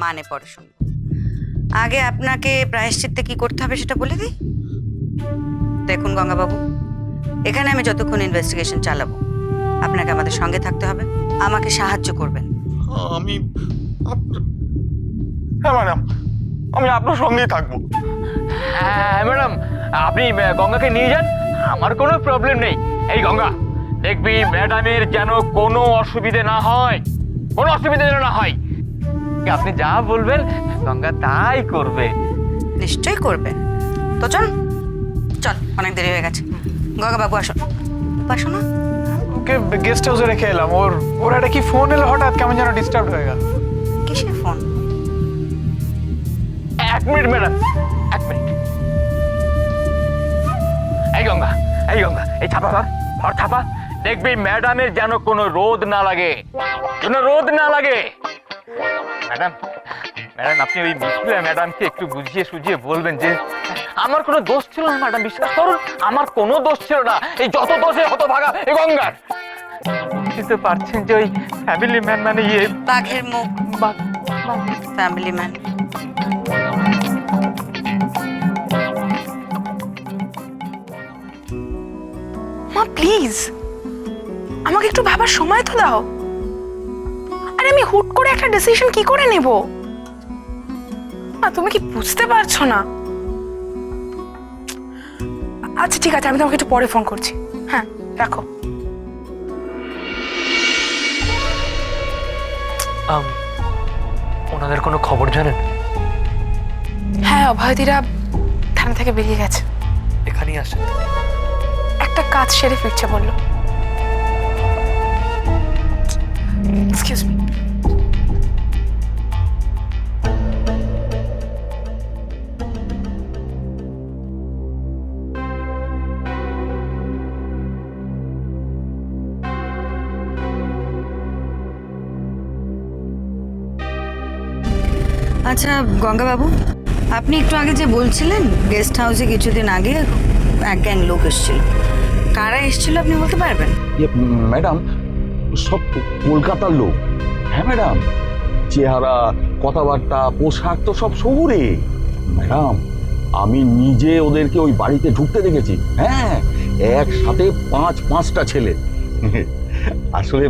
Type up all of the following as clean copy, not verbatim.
মানে পরে শুনবো। আগে আপনাকে প্রায়শ্চিত্তে কি করতে হবে সেটা বলে দিই। দেখুন গঙ্গাবাবু, এখানে আমি যতক্ষণ ইনভেস্টিগেশন চালাবো আপনাকে আমাদের সঙ্গে থাকতে হবে, আমাকে সাহায্য করবেন। আমি হ্যাঁ ম্যাডাম, আমি আপনার সঙ্গেই থাকবো। হ্যাঁ ম্যাডাম, আপনি গঙ্গাকে নিয়ে যান, আমার কোনো প্রবলেম নেই। এই গঙ্গা, দেখবি ম্যাডামের যেন কোনো অসুবিধে না হয়, কোনো অসুবিধা যেন না হয়। আপনি যা বলবেন গঙ্গা তাই করবে। নিশ্চয়ই করবেন। তো চল চল, অনেক দেরি হয়ে গেছে। গঙ্গাবাবু আসো, আসো না। ওকে গেস্ট হাউসে রেখে এলাম। ওর একটা কি ফোন এলো হঠাৎ, কেমন যেন ডিস্টার্ব হয়ে গেল। কিসের ফোন? 1 minute madam, 1 minute. এই গঙ্গা, এই গঙ্গা, এই ছাপা ধর, ধর ছাপা। দেখবি ম্যাডামের যেন কোনো রোদ না লাগে, যেন রোদ না লাগে। ম্যাডাম, ম্যাডাম আপনি ওই ম্যাডামকে একটু বুঝিয়ে সুঝিয়ে বলবেন যে আমার কোনো দোষ ছিল না ম্যাডাম, বিশ্বাস করুন আমার কোনো দোষ ছিল না। এই যত দোষে হতভাগা এই গঙ্গার। বুঝতে পারছেন যে ওই ফ্যামিলি ম্যান মানে ইয়ে বাঘের মুখ, ফ্যামিলি ম্যান। মা প্লিজ আমাকে একটু ভাবার সময় তো দাও। আরে আমি হুট করে একটা ডিসিশন কি করে নেব? মা তুমি কি বুঝতে পারছো না? আচ্ছা ঠিক আছে, আমি তোমাকে একটু পরে ফোন করছি। হ্যাঁ রাখো। ওনাদের কোনো খবর জানেন? হ্যাঁ অভয়দিরা থানা থেকে বেরিয়ে গেছে, এখানেই আসেন। একটা কাজ সেরে ফিরছে বললো। Excuse me. আচ্ছা গঙ্গাবাবু, আপনি একটু আগে যে বলছিলেন গেস্ট হাউসে কিছুদিন আগে এক গ্যাং লোক এসেছিল, কারা এসেছিল আপনি বলতে পারবেন? ম্যাডাম, সব কলকাতার লোক। হ্যাঁ ম্যাডাম, চেহারা, কথাবার্তা, পোশাক তো সব শহুরে। ম্যাডাম, আমি নিজে ওদেরকে ওই বাড়িতে ঢুকতে দেখেছি। হ্যাঁ, একসাথে 5-5টা ছেলে। আসলে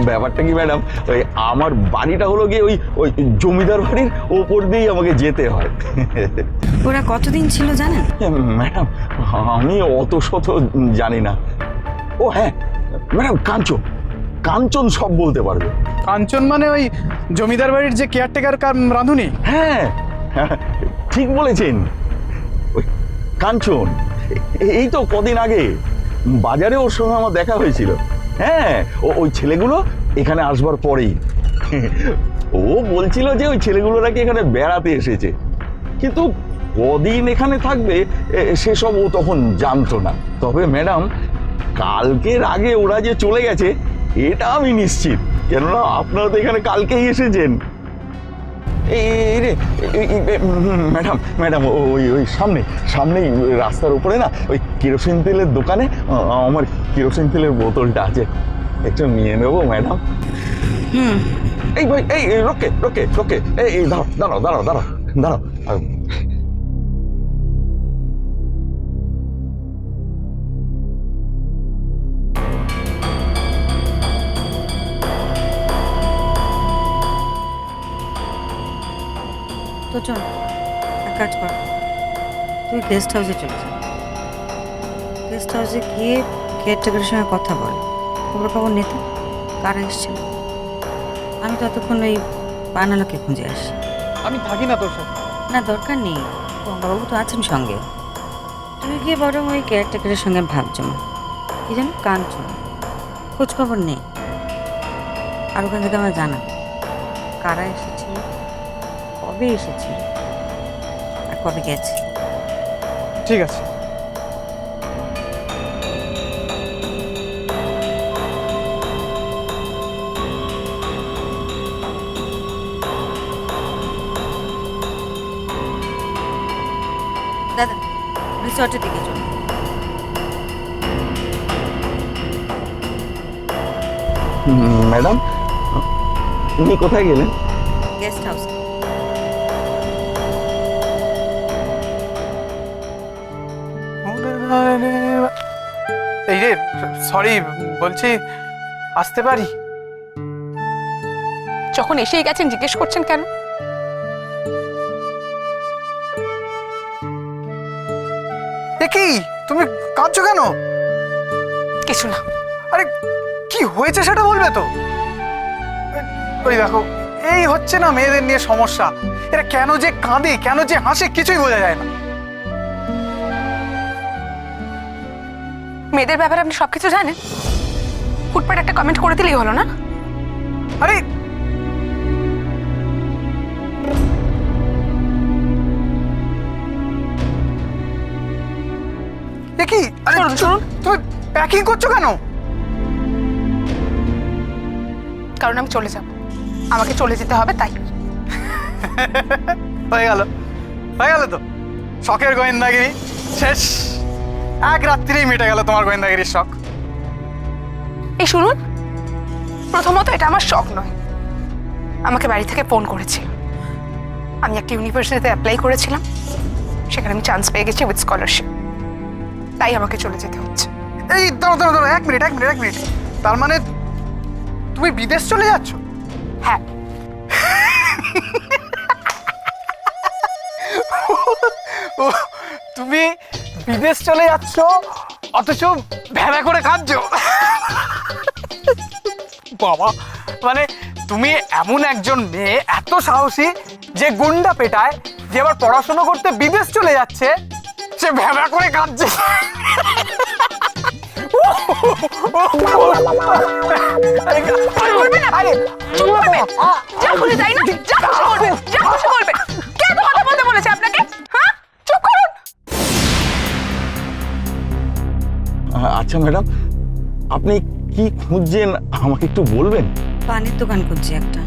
ব্যাপারটা কি ম্যাডাম, ওই আমার বাড়িটা হলো গিয়ে ওই ওই জমিদার বাড়ির ওপর দিয়েই আমাকে যেতে হয়। ওরা কতদিন ছিল জানেন? ম্যাডাম, আমি অত শত জানি না। ও হ্যাঁ ম্যাডাম, কাঞ্চন, কাঞ্চন সব বলতে পারবে। কাঞ্চন মানে ওই জমিদার বাড়ির যে কেয়ারটেকার কার রাঁধুনি? হ্যাঁ ঠিক বলেছেন, ওই কাঞ্চন। এই তো কদিন আগে বাজারে ওর সঙ্গে আমার দেখা হয়েছিল। হ্যাঁ, ওই ছেলেগুলো এখানে আসবার পরেই ও বলছিল যে ওই ছেলেগুলো নাকি এখানে বেড়াতে এসেছে, কিন্তু কদিন এখানে থাকবে সেসব ও তখন জানতো না। তবে ম্যাডাম, কালকের আগে ওরা যে চলে গেছে এটা আমি নিশ্চিত, কেননা আপনারা তো এখানে কালকেই এসেছেন। ম্যাডাম, ম্যাডাম ওই ওই সামনেই রাস্তার উপরে না ওই কেরোসিন তেলের দোকানে আমার কেরোসিন তেলের বোতলটা আছে, একটু নিয়ে নেবো ম্যাডাম। এই ভাই, এই রোকে রোকে রোকে, এই দাঁড়াও দাঁড়াও দাঁড়াও দাঁড়াও। তো চল এক কাজ কর, তুই গেস্ট হাউসে চলে যা। গেস্ট হাউসে গিয়ে কেয়ারটেকারের সঙ্গে কথা বল, খবর নিতে কারা এসেছিল। আমি ততক্ষণ ওই পানালোকে খুঁজে আসি। আমি থাকি না তোর সাথে। না দরকার নেই, গঙ্গাবাবু তো আছেন সঙ্গে। তুই গিয়ে বরং ওই কেয়ারটেকারের সঙ্গে ভাব জমা, কি যেন কাঞ্চন, খোঁজ খবর নেই। আর ওখান থেকে আমার জানা কারা এসেছিল, কবে এসেছিল আর কবে গেছে। ঠিক আছে। দাদা রিসর্টের দিকে চল। ম্যাডাম, উনি কোথায় গেলেন? Guest house. এই রে, সরি, বলছি আসতে পারি? যখন এসেই গেছেন জিজ্ঞেস করছেন কেন? এ কি, তুমি কাঁদছো কেন? কিছু না। আরে কি হয়েছে সেটা বলবে তো। ওই দেখো, এই হচ্ছে না মেয়েদের নিয়ে সমস্যা। এরা কেন যে কাঁদে, কেন যে হাসে, কিছুই বোঝা যায় না। মেয়েদের ব্যাপারে আপনি সবকিছু জানেন? ফুটপাট একটা কমেন্ট করে দিলেই হলো না? আরে এ কি, আরে শুনুন, শুনুন। তুমি প্যাকিং করছো কেন? কারণ আমি চলে যাব, আমাকে চলে যেতে হবে তাই। হয়ে গেল, হয়ে গেল তো শখের গোয়েন্দাগিরি শেষ। এক রাত্রিই মিটে গেল তোমার গোয়েন্দাগিরির শখ। এই শুনুন, প্রথমত এটা আমার শখ নয়। আমাকে বাড়ি থেকে ফোন করেছিল। আমি একটা ইউনিভার্সিটিতে অ্যাপ্লাই করেছিলাম, সেখানে আমি চান্স পেয়ে গেছি উইথ স্কলারশিপ, তাই আমাকে চলে যেতে হচ্ছে। এই দাঁড়ো দাঁড়ো দাঁড়ো, এক মিনিট এক মিনিট এক মিনিট। তার মানে তুমি বিদেশ চলে যাচ্ছ? হ্যাঁ। ও, তুমি বিদেশ চলে যাচ্ছ অথচ ভেড়া করে খাচ্ছ? বাবা, মানে তুমি এমন একজন মেয়ে, এত সাহসী, যে গুন্ডা পেটায়, যে আবার পড়াশোনা করতে বিদেশ চলে যাচ্ছে, সে ভেড়া করে খাচ্ছে। বলবেন না? চুপ করবেন। যা খুশি তাই না? যা খুশি বলবেন, যা খুশি বলবেন। কে এত কথা বলতে বলেছে আপনাকে? হ্যাঁ, চুপ করুন। আচ্ছা ম্যাডাম, আপনি কি খুঁজছেন আমাকে একটু বলবেন? পানের দোকান খুঁজছি একটা।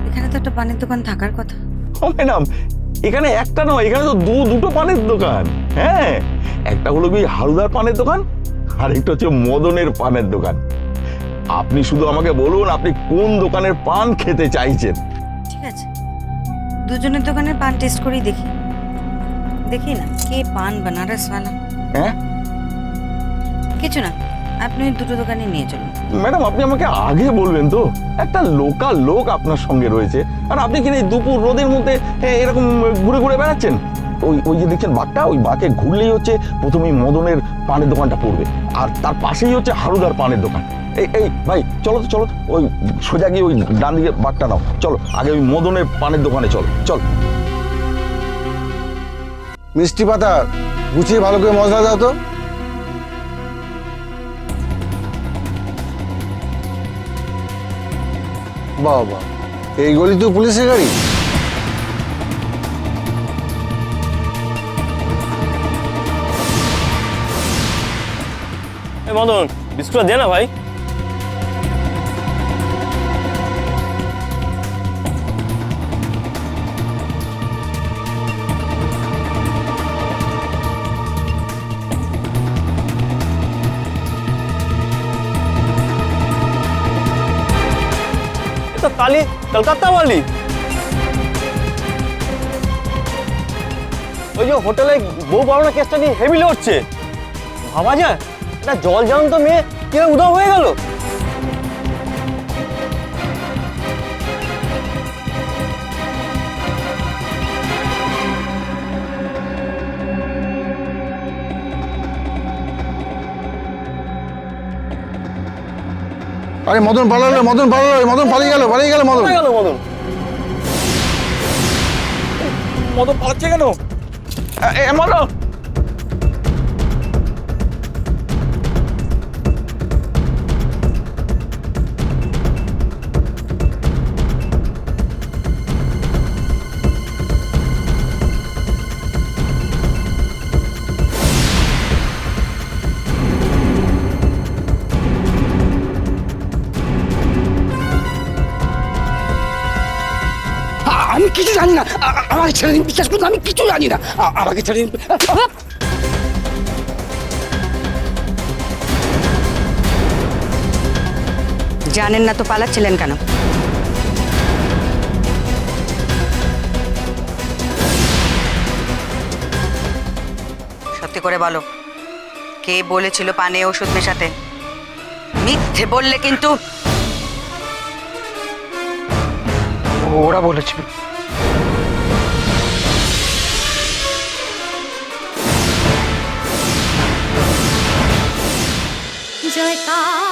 এখানে তো একটা পানের দোকান থাকার কথা। ও ম্যাডাম, এখানে একটা নয়, এখানে তো দুটো পানের দোকান। হ্যাঁ, একটা হলো কি হালুদার পানের দোকান, আর একটা হচ্ছে মদনের পানের দোকান। আপনি শুধু আমাকে বলুন আপনি কোন দোকানের পান খেতে চাইছেন। ঠিক আছে, দুজনের দোকানের পান টেস্ট করেই দেখি। দেখি না কে পান বানারসওয়ালা। হ্যাঁ কিছু না, আপনি ওই দুটো দোকানে নিয়ে চলুন। ম্যাডাম, আপনি আমাকে আগে বলবেন তো। একটা লোকাল লোক আপনার সঙ্গে রয়েছে, আর আপনি কিনা এই দুপুর রোদের মধ্যে এরকম ঘুরে ঘুরে বেড়াচ্ছেন। ওই ওই যে দেখছেন বাঁকটা, ওই বাঁকে ঘুরলেই হচ্ছে প্রথমেই মদনের পানের দোকানটা পড়বে, আর তার পাশেই হচ্ছে হারুদার পানের দোকান। এই এই ভাই, চলো তো চলো তো, ওই সোজা গিয়ে ওই ডান দিকে বাঁকটা নাও। চলো আগে ওই মদনের পানের দোকানে চলো। চল মিষ্টি পাতা গুছিয়ে ভালো করে মশলা দাও তো। বাবা, এই গলি তো পুলিশের গাড়ি। মদন, বিস্কুট দে না ভাই। तो काली कलकत्ता वाली ওই যে হোটেলে বউ বাড়ানোর কেসটা নিয়ে হেভি লড়ছে। ভাবা যায় এটা জল জ্যান্ত মেয়ে কিভাবে উধাও হয়ে গেল। আরে মদন পালালো, মদন পালালো, মদন পালিয়ে গেল, পালিয়ে গেল মদন। কোথায় গেল মদন? মদন পালাচ্ছে কেন? মদন, আমি কিছু জানি না, আমাকে ছেড়ে দিন, বিশ্বাস করুন আমি কিছু জানি না, আমাকে ছেড়ে দিন। জানেন না তো পালাচ্ছিলেন কেন? সত্যি করে বলো। কে বলেছিল পানে ওষুধ মেশাতে? মিথ্যে বললে কিন্তু ওরা বলেছিল। জয়কার